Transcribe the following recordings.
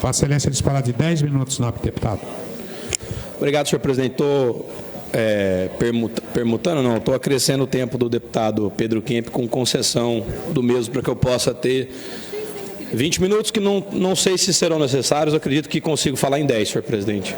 Vossa Excelência dispõe de 10 minutos, nobre deputado. Obrigado, senhor presidente. Estou permutando, não, estou acrescendo o tempo do deputado Pedro Kemp com concessão do mesmo para que eu possa ter 20 minutos, que não sei se serão necessários, acredito que consigo falar em 10, senhor presidente,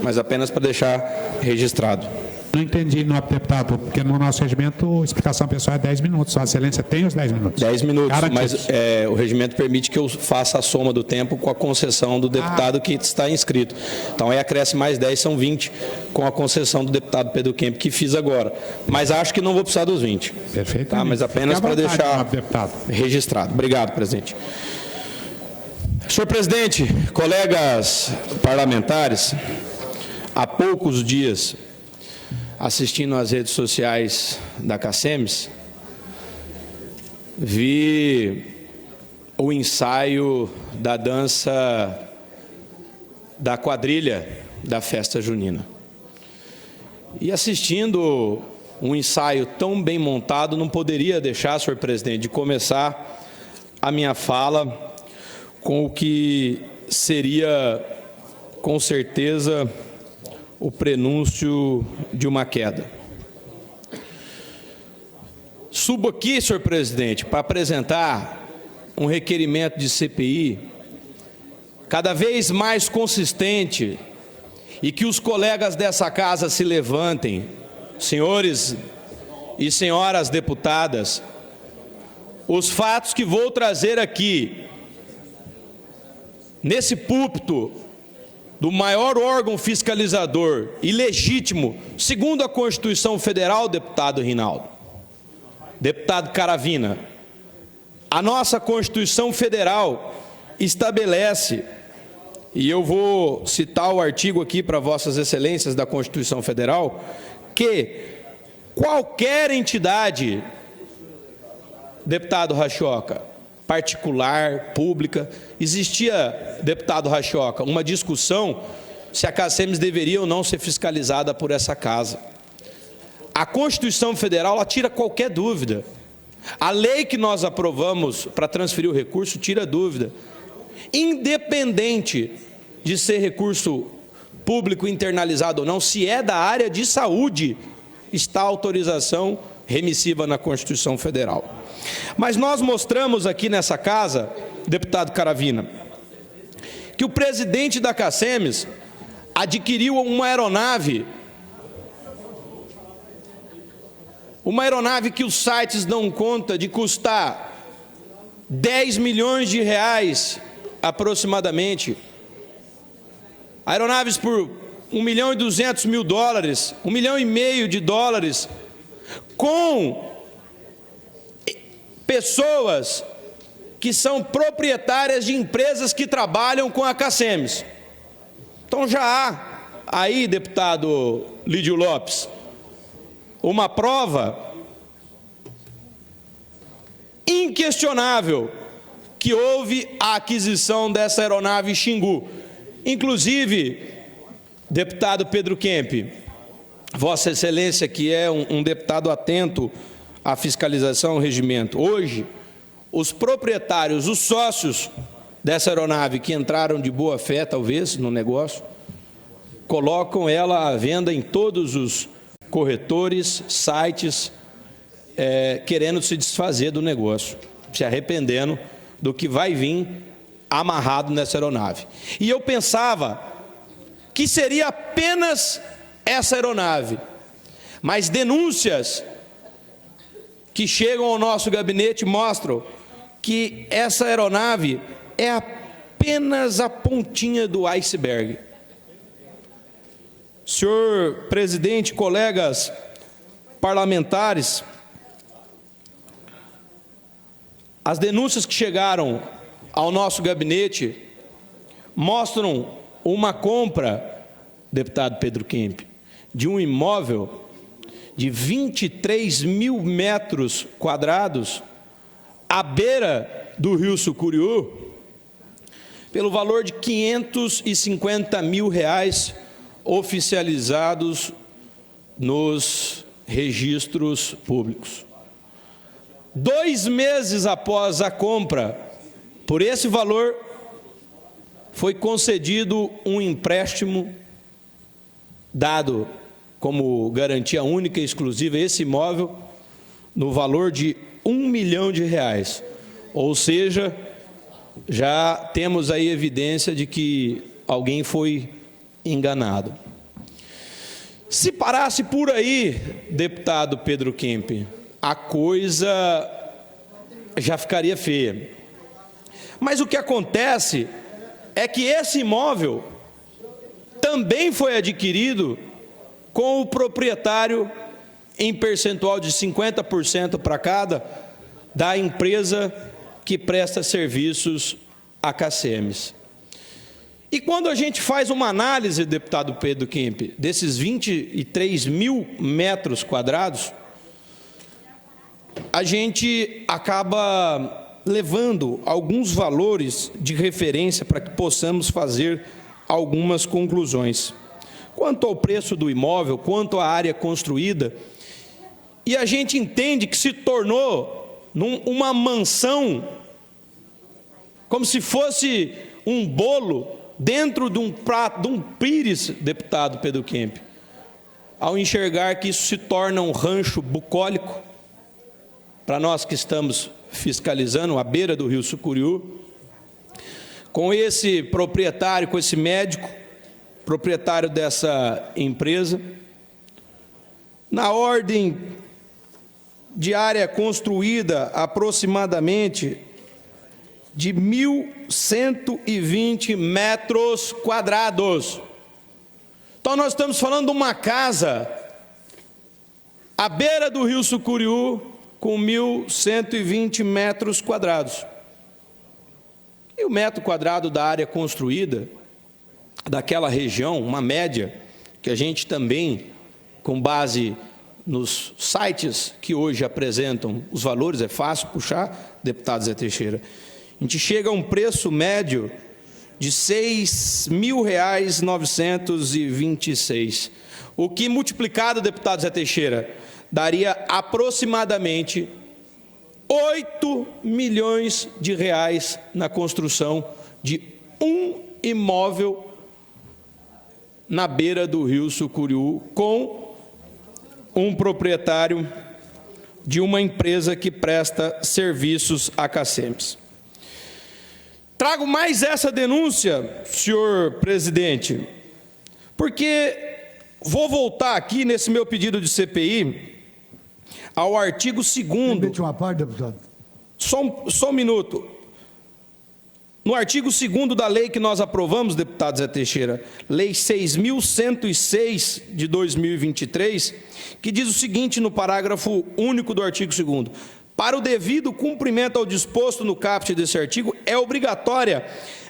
mas apenas para deixar registrado. Não entendi, nobre deputado, porque no nosso regimento a explicação pessoal é 10 minutos. Vossa Excelência tem os 10 minutos. 10 minutos, Garantido. mas o regimento permite que eu faça a soma do tempo com a concessão do deputado que está inscrito. Então, aí acresce mais 10, são 20, com a concessão do deputado Pedro Kemp, que fiz agora. Mas acho que não vou precisar dos 20. Perfeito. Tá? Mas apenas para deixar deputado registrado. Obrigado, presidente. Senhor presidente, colegas parlamentares, há poucos dias, assistindo às redes sociais da CACEMES, vi o ensaio da dança da quadrilha da festa junina. E assistindo um ensaio tão bem montado, não poderia deixar, senhor presidente, de começar a minha fala com o que seria, com certeza, o prenúncio de uma queda. Subo aqui, senhor presidente, para apresentar um requerimento de CPI cada vez mais consistente e que os colegas dessa casa se levantem, senhores e senhoras deputadas, os fatos que vou trazer aqui, nesse púlpito do maior órgão fiscalizador e legítimo, segundo a Constituição Federal, deputado Rinaldo, deputado Caravina, a nossa Constituição Federal estabelece, e eu vou citar o artigo aqui para vossas excelências da Constituição Federal, que qualquer entidade, deputado Rachoca, particular, pública, existia, deputado Rachoca, uma discussão se a CACEMES deveria ou não ser fiscalizada por essa casa. A Constituição Federal, ela tira qualquer dúvida. A lei que nós aprovamos para transferir o recurso tira dúvida. Independente de ser recurso público internalizado ou não, se é da área de saúde, está a autorização remissiva na Constituição Federal. Mas nós mostramos aqui nessa casa, deputado Caravina, que o presidente da CACEMES adquiriu uma aeronave que os sites dão conta de custar 10 milhões de reais aproximadamente. Aeronaves por $1.200.000, $1,5 milhão de dólares, com pessoas que são proprietárias de empresas que trabalham com a CACEMES. Então já há aí, deputado Lídio Lopes, uma prova inquestionável que houve a aquisição dessa aeronave Xingu. Inclusive, deputado Pedro Kemp, Vossa Excelência, que é um deputado atento à fiscalização, ao regimento, hoje, os proprietários, os sócios dessa aeronave que entraram de boa fé, talvez, no negócio, colocam ela à venda em todos os corretores, sites, querendo se desfazer do negócio, se arrependendo do que vai vir amarrado nessa aeronave. E eu pensava que seria apenas essa aeronave, mas denúncias que chegam ao nosso gabinete mostram que essa aeronave é apenas a pontinha do iceberg. Senhor presidente, colegas parlamentares, as denúncias que chegaram ao nosso gabinete mostram uma compra, deputado Pedro Kemp, de um imóvel de 23 mil metros quadrados à beira do Rio Sucuriú, pelo valor de R$550 mil oficializados nos registros públicos. 2 meses após a compra, por esse valor, foi concedido um empréstimo dado como garantia única e exclusiva esse imóvel no valor de R$ 1 milhão. Ou seja, já temos aí evidência de que alguém foi enganado. Se parasse por aí, deputado Pedro Kemp, a coisa já ficaria feia. Mas o que acontece é que esse imóvel também foi adquirido com o proprietário em percentual de 50% para cada da empresa que presta serviços a CACEMES. E quando a gente faz uma análise, deputado Pedro Kemp, desses 23 mil metros quadrados, a gente acaba levando alguns valores de referência para que possamos fazer algumas conclusões. Quanto ao preço do imóvel, quanto à área construída, e a gente entende que se tornou uma mansão, como se fosse um bolo dentro de um prato, de um pires, deputado Pedro Kemp, ao enxergar que isso se torna um rancho bucólico, para nós que estamos fiscalizando à beira do rio Sucuriú, com esse proprietário, com esse médico, proprietário dessa empresa, na ordem de área construída aproximadamente de 1.120 metros quadrados. Então nós estamos falando de uma casa à beira do rio Sucuriú com 1.120 metros quadrados. E o metro quadrado da área construída daquela região, uma média, que a gente também, com base nos sites que hoje apresentam os valores, é fácil puxar, deputado Zé Teixeira, a gente chega a um preço médio de R$ 6.926, o que multiplicado, deputado Zé Teixeira, daria aproximadamente 8 milhões de reais na construção de um imóvel na beira do rio Sucuriú, com um proprietário de uma empresa que presta serviços a CACEMES. Trago mais essa denúncia, senhor presidente, porque vou voltar aqui nesse meu pedido de CPI ao artigo 2º. Permite uma parte, deputado? Só um minuto. No artigo 2º da lei que nós aprovamos, deputado Zé Teixeira, Lei 6.106 de 2023, que diz o seguinte no parágrafo único do artigo 2º: para o devido cumprimento ao disposto no caput desse artigo, é obrigatória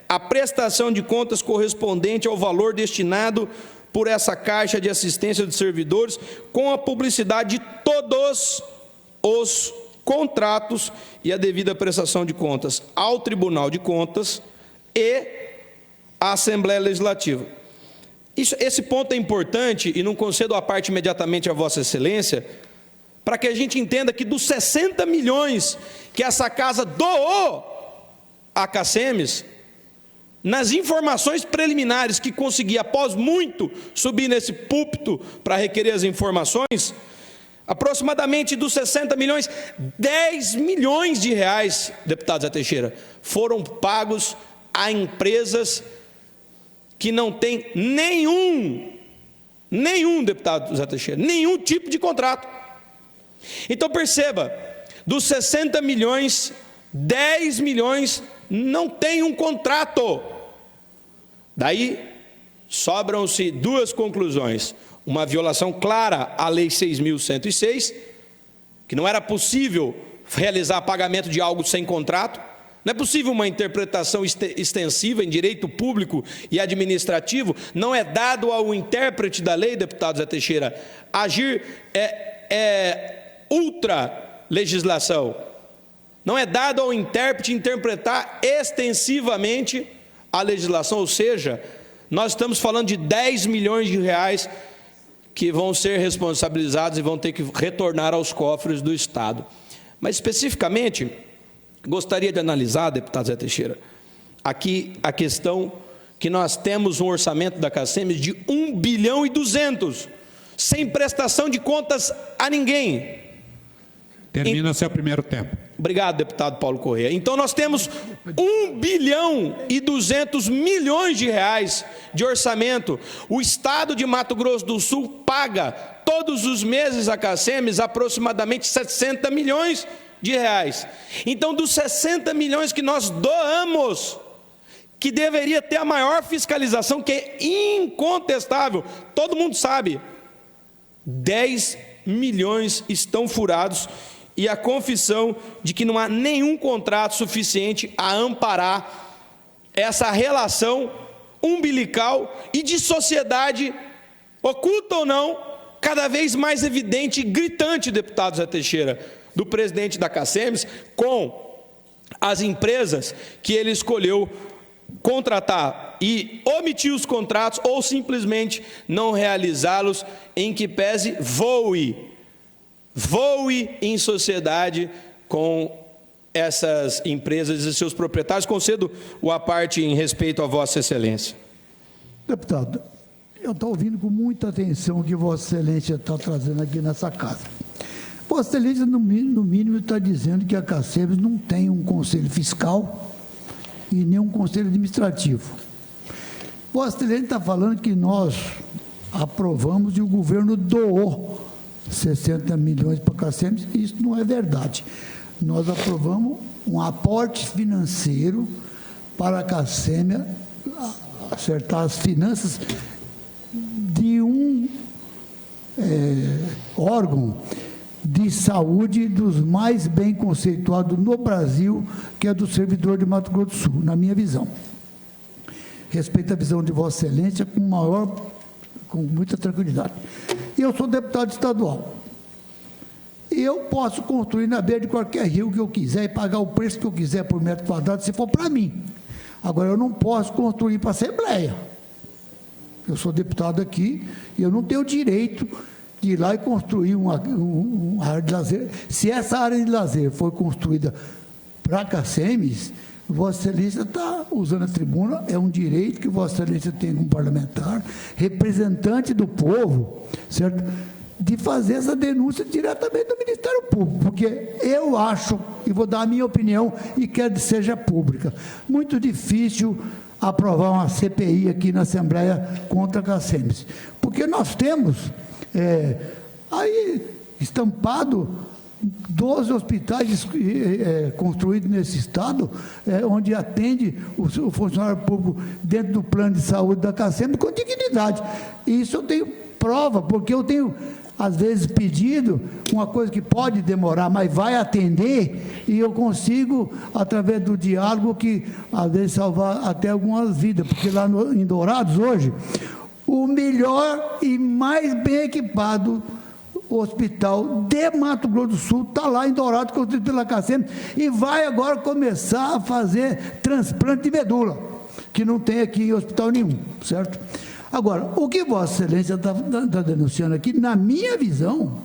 a prestação de contas correspondente ao valor destinado por essa Caixa de Assistência de Servidores, com a publicidade de todos os contratos e a devida prestação de contas ao Tribunal de Contas e à Assembleia Legislativa. Esse ponto é importante e não concedo a parte imediatamente a Vossa Excelência, para que a gente entenda que dos 60 milhões que essa casa doou a CACEMES, nas informações preliminares que consegui, após muito subir nesse púlpito para requerer as informações, aproximadamente dos 60 milhões, 10 milhões de reais, deputado Zé Teixeira, foram pagos a empresas que não têm nenhum, deputado Zé Teixeira, nenhum tipo de contrato. Então perceba, dos 60 milhões, 10 milhões não tem um contrato. Daí sobram-se duas conclusões: uma violação clara à Lei 6.106, que não era possível realizar pagamento de algo sem contrato, não é possível uma interpretação extensiva em direito público e administrativo, não é dado ao intérprete da lei, deputado Zé Teixeira, agir ultra legislação, não é dado ao intérprete interpretar extensivamente a legislação, ou seja, nós estamos falando de 10 milhões de reais que vão ser responsabilizados e vão ter que retornar aos cofres do Estado. Mas, especificamente, gostaria de analisar, deputado Zé Teixeira, aqui a questão que nós temos um orçamento da CACEMES de 1 bilhão e 200, sem prestação de contas a ninguém. Termina seu primeiro tempo. Obrigado, deputado Paulo Corrêa. Então nós temos 1 bilhão e 200 milhões de reais de orçamento. O estado de Mato Grosso do Sul paga todos os meses a CACEMES aproximadamente 60 milhões de reais. Então, dos 60 milhões que nós doamos, que deveria ter a maior fiscalização, que é incontestável, todo mundo sabe, 10 milhões estão furados, e a confissão de que não há nenhum contrato suficiente a amparar essa relação umbilical e de sociedade, oculta ou não, cada vez mais evidente e gritante, deputado Zé Teixeira, do presidente da CACEMES com as empresas que ele escolheu contratar e omitir os contratos ou simplesmente não realizá-los, em que pese voe em sociedade com essas empresas e seus proprietários. Concedo o à parte em respeito a Vossa Excelência. Deputado, eu estou ouvindo com muita atenção o que Vossa Excelência está trazendo aqui nessa casa. Vossa Excelência, no mínimo, está dizendo que a CACEMES não tem um conselho fiscal e nem um conselho administrativo. Vossa Excelência está falando que nós aprovamos e o governo doou 60 milhões para a CACEMES. Isso não é verdade. Nós aprovamos um aporte financeiro para a CACEMES acertar as finanças de um órgão de saúde dos mais bem conceituados no Brasil, que é do servidor de Mato Grosso do Sul, na minha visão. Respeito a visão de Vossa Excelência com muita tranquilidade. Eu sou deputado estadual. Eu posso construir na beira de qualquer rio que eu quiser e pagar o preço que eu quiser por metro quadrado, se for para mim. Agora, eu não posso construir para a Assembleia. Eu sou deputado aqui e eu não tenho o direito de ir lá e construir uma área de lazer. Se essa área de lazer for construída para a CACEMES, Vossa Excelência está usando a tribuna, é um direito que Vossa Excelência tem como parlamentar, representante do povo, certo? De fazer essa denúncia diretamente do Ministério Público, porque eu acho, e vou dar a minha opinião, e quero que seja pública, muito difícil aprovar uma CPI aqui na Assembleia contra a CACEMES, porque nós temos aí estampado 12 hospitais construídos nesse estado, onde atende o funcionário público dentro do plano de saúde da CACEMES com dignidade. E isso eu tenho prova, porque eu tenho, às vezes, pedido uma coisa que pode demorar, mas vai atender, e eu consigo, através do diálogo, que às vezes salvar até algumas vidas, porque lá em Dourados, hoje, o melhor e mais bem equipado hospital de Mato Grosso do Sul está lá em Dourados, construído pela CACEMES, e vai agora começar a fazer transplante de medula, que não tem aqui em hospital nenhum, certo? Agora, o que Vossa Excelência está denunciando aqui, na minha visão,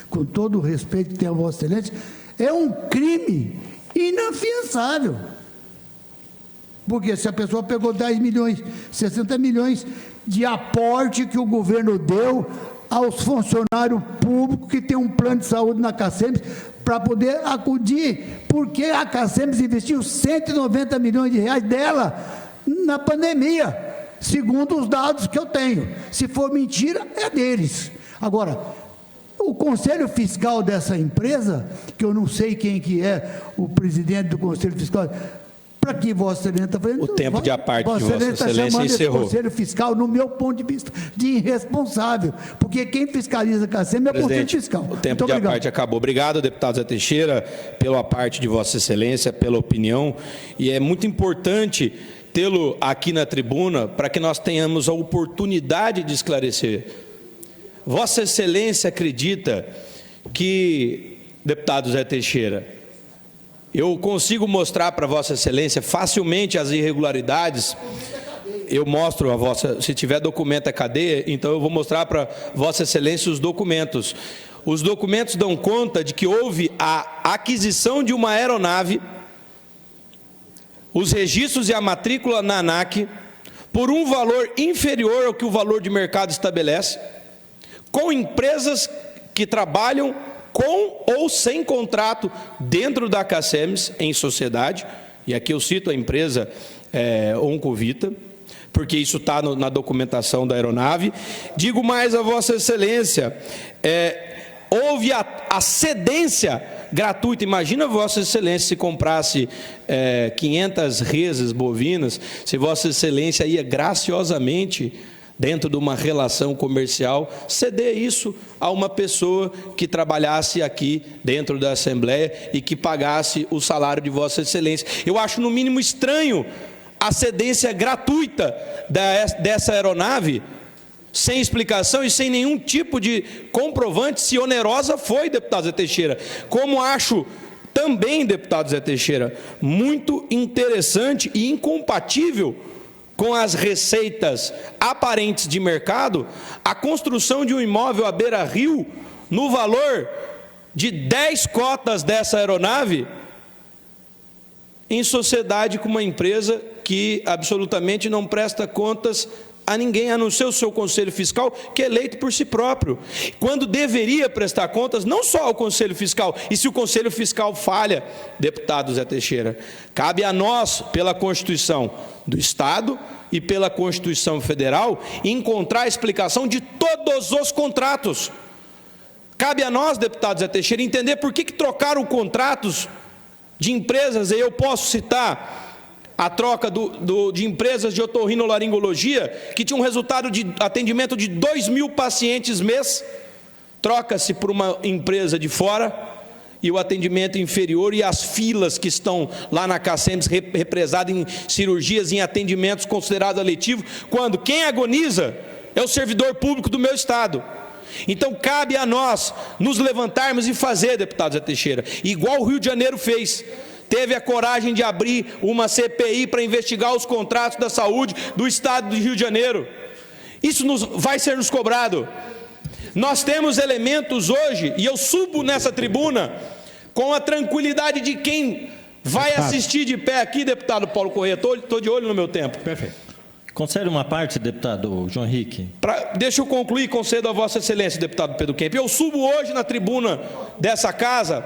com todo o respeito que tem a Vossa Excelência, é um crime inafiançável. Porque se a pessoa pegou 10 milhões, 60 milhões de aporte que o governo deu aos funcionários públicos que tem um plano de saúde na CACEMES para poder acudir, porque a CACEMES investiu 190 milhões de reais dela na pandemia, segundo os dados que eu tenho. Se for mentira, é deles. Agora, o conselho fiscal dessa empresa, que eu não sei quem que é o presidente do conselho fiscal, para que Vossa Excelência está fazendo? O tempo de aparte de Vossa Excelência encerrou. Esse conselho fiscal, no meu ponto de vista, de irresponsável, porque quem fiscaliza a CACEMES é o conselho fiscal. O tempo de aparte acabou. Obrigado, deputado Zé Teixeira, pelo aparte de Vossa Excelência, pela opinião, e é muito importante tê-lo aqui na tribuna para que nós tenhamos a oportunidade de esclarecer. Vossa Excelência acredita que, deputado Zé Teixeira, eu consigo mostrar para Vossa Excelência facilmente as irregularidades? Eu mostro a Vossa, se tiver documento é cadeia, então eu vou mostrar para Vossa Excelência os documentos. Os documentos dão conta de que houve a aquisição de uma aeronave, os registros e a matrícula na ANAC por um valor inferior ao que o valor de mercado estabelece, com empresas que trabalham com ou sem contrato dentro da CACEMS em sociedade, e aqui eu cito a empresa Oncovita, porque isso está na documentação da aeronave. Digo mais a Vossa Excelência, houve a cedência gratuita. Imagina Vossa Excelência se comprasse 500 reses bovinas, se Vossa Excelência ia graciosamente, dentro de uma relação comercial, ceder isso a uma pessoa que trabalhasse aqui dentro da Assembleia e que pagasse o salário de Vossa Excelência. Eu acho, no mínimo, estranho a cedência gratuita dessa aeronave, sem explicação e sem nenhum tipo de comprovante se onerosa foi, deputado Zé Teixeira. Como acho também, deputado Zé Teixeira, muito interessante e incompatível com as receitas aparentes de mercado, a construção de um imóvel à beira-rio, no valor de 10 cotas dessa aeronave, em sociedade com uma empresa que absolutamente não presta contas a ninguém, a não ser o seu Conselho Fiscal, que é eleito por si próprio, quando deveria prestar contas não só ao Conselho Fiscal. E se o Conselho Fiscal falha, deputado Zé Teixeira, cabe a nós, pela Constituição do Estado e pela Constituição Federal, encontrar a explicação de todos os contratos. Cabe a nós, deputado Zé Teixeira, entender por que trocaram contratos de empresas, e eu posso citar a troca de empresas de otorrinolaringologia, que tinha um resultado de atendimento de 2.000 pacientes mês, troca-se por uma empresa de fora, e o atendimento inferior e as filas que estão lá na CACEMS represadas em cirurgias, em atendimentos considerados eletivos, quando quem agoniza é o servidor público do meu Estado. Então, cabe a nós nos levantarmos e fazer, deputado Zé Teixeira, igual o Rio de Janeiro fez. Teve a coragem de abrir uma CPI para investigar os contratos da saúde do Estado do Rio de Janeiro. Isso vai ser nos cobrado. Nós temos elementos hoje, e eu subo nessa tribuna com a tranquilidade de quem vai assistir de pé aqui, deputado Paulo Corrêa. Estou de olho no meu tempo. Perfeito. Concede uma parte, deputado João Henrique. Deixa eu concluir, concedo a Vossa Excelência, deputado Pedro Kemp. Eu subo hoje na tribuna dessa casa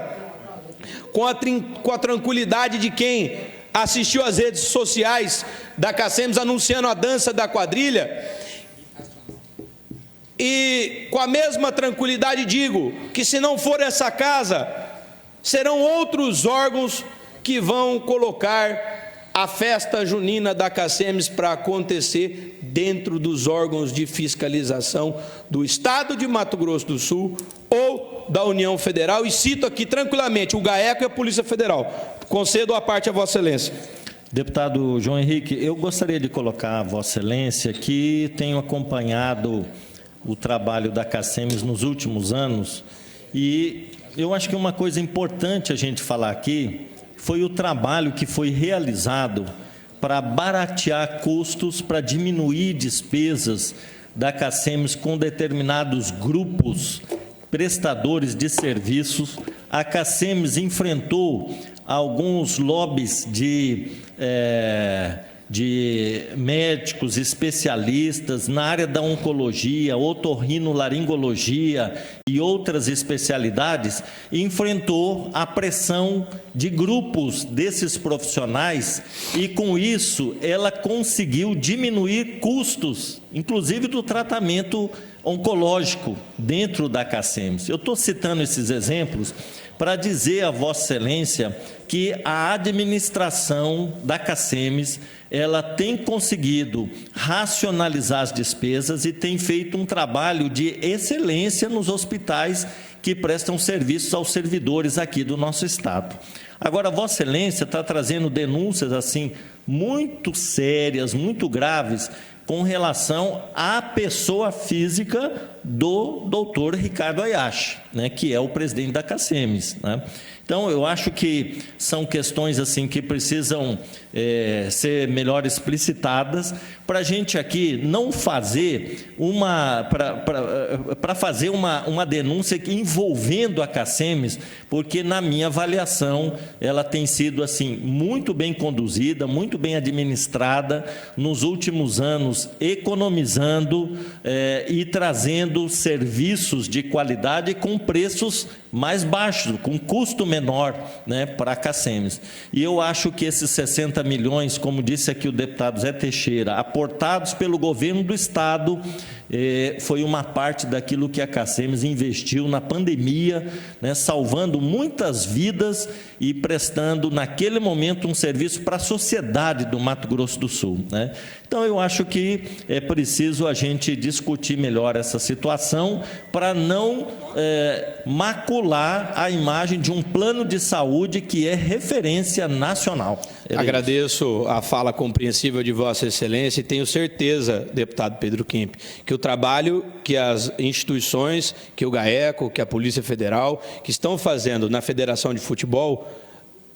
com a tranquilidade de quem assistiu às redes sociais da CACEMS anunciando a dança da quadrilha, e com a mesma tranquilidade digo que, se não for essa casa, serão outros órgãos que vão colocar a festa junina da CACEMS para acontecer dentro dos órgãos de fiscalização do Estado de Mato Grosso do Sul ou da União Federal, e cito aqui tranquilamente o GAECO e a Polícia Federal. Concedo a parte a Vossa Excelência. Deputado João Henrique, eu gostaria de colocar a Vossa Excelência que tenho acompanhado o trabalho da CACEMS nos últimos anos, e eu acho que uma coisa importante a gente falar aqui foi o trabalho que foi realizado para baratear custos, para diminuir despesas da CACEMS com determinados grupos prestadores de serviços. A CACEMS enfrentou alguns lobbies de médicos especialistas na área da oncologia, otorrinolaringologia e outras especialidades, e enfrentou a pressão de grupos desses profissionais, e com isso ela conseguiu diminuir custos, inclusive do tratamento oncológico dentro da CACEMS. Eu estou citando esses exemplos para dizer a Vossa Excelência que a administração da CACEMS ela tem conseguido racionalizar as despesas e tem feito um trabalho de excelência nos hospitais que prestam serviços aos servidores aqui do nosso Estado. Agora, Vossa Excelência está trazendo denúncias assim muito sérias, muito graves, com relação à pessoa física do doutor Ricardo Hayashi, né, que é o presidente da CACEMES, né? Então, eu acho que são questões assim que precisam ser melhor explicitadas para a gente aqui não fazer para fazer uma denúncia envolvendo a CACEMES, porque na minha avaliação ela tem sido assim muito bem conduzida, muito bem administrada nos últimos anos, economizando e trazendo serviços de qualidade com preços mais baixos, com custo menor, né, para a CACEMES. E eu acho que esses 60 milhões, como disse aqui o deputado Zé Teixeira, aportados pelo governo do Estado, foi uma parte daquilo que a CACEMES investiu na pandemia, né, salvando muitas vidas e prestando, naquele momento, um serviço para a sociedade do Mato Grosso do Sul, né? Então, eu acho que é preciso a gente discutir melhor essa situação para não macular a imagem de um plano de saúde que é referência nacional. Agradeço a fala compreensível de Vossa Excelência e tenho certeza, deputado Pedro Kemp, que o trabalho que as instituições, que o GAECO, que a Polícia Federal, que estão fazendo na Federação de Futebol,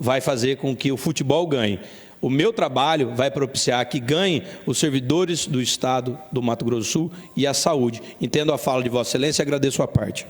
vai fazer com que o futebol ganhe. O meu trabalho vai propiciar que ganhem os servidores do Estado do Mato Grosso do Sul e a saúde. Entendo a fala de Vossa Excelência e agradeço a parte.